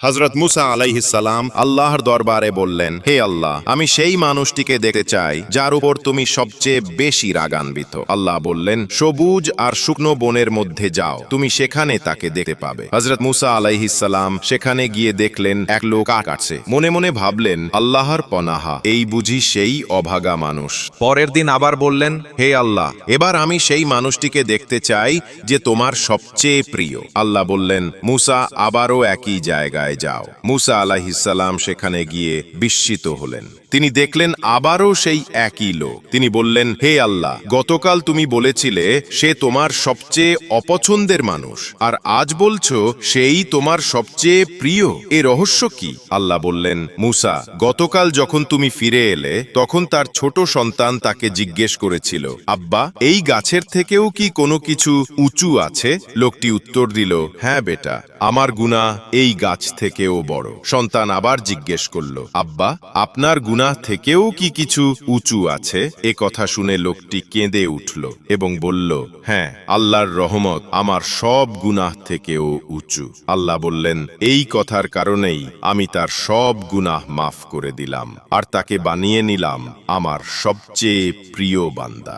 হযরত মুসা আলাইহিস সালাম আল্লাহর দরবারে বললেন, হে আল্লাহ, আমি সেই মানুষটিকে দেখতে চাই যার উপর তুমি সবচেয়ে বেশি রাগান্বিত। আল্লাহ বললেন, সবুজ আর শুকনো বনের মধ্যে যাও, তুমি সেখানে তাকে দেখতে পাবে। হযরত মুসা আলাইহিস সালাম সেখানে গিয়ে দেখলেন এক লোক কাটছে। মনে মনে ভাবলেন, আল্লাহর পনাহা, এই বুঝি সেই অভাগা মানুষ। পরের দিন আবার বললেন, হে আল্লাহ, এবার আমি সেই মানুষটিকে দেখতে চাই যে তোমার সবচেয়ে প্রিয়। আল্লাহ বললেন, মুসা, আবারও একই জায়গায় যাও। মুসা আলাইহিস সালাম সেখানে গিয়ে বিস্মিত হলেন। তিনি দেখলেন আবারও সেই একই লোক। তিনি বললেন, হে আল্লাহ, গতকাল তুমি বলেছিলে সে তোমার সবচেয়ে অপছন্দের মানুষ, আর আজ বলছো সেই তোমার সবচেয়ে প্রিয়। এ রহস্য কি? আল্লাহ বললেন, মুসা, গতকাল যখন তুমি ফিরে এলে তখন তার ছোট সন্তান তাকে জিজ্ঞেস করেছিল, আব্বা, এই গাছের থেকেও কি কোনো কিছু উঁচু আছে? লোকটি উত্তর দিল, হ্যাঁ বেটা, আমার গুনাহ এই গাছ থেকেও বড়। সন্তান আবার জিজ্ঞেস করল, আব্বা, আপনার গুনাহ থেকেও কি কিছু উঁচু আছে? এ কথা শুনে লোকটি কেঁদে উঠল এবং বলল, হ্যাঁ, আল্লাহর রহমত আমার সব গুনাহ থেকেও উঁচু। আল্লাহ বললেন, এই কথার কারণেই আমি তার সব গুনাহ মাফ করে দিলাম আর তাকে বানিয়ে নিলাম আমার সবচেয়ে প্রিয় বান্দা।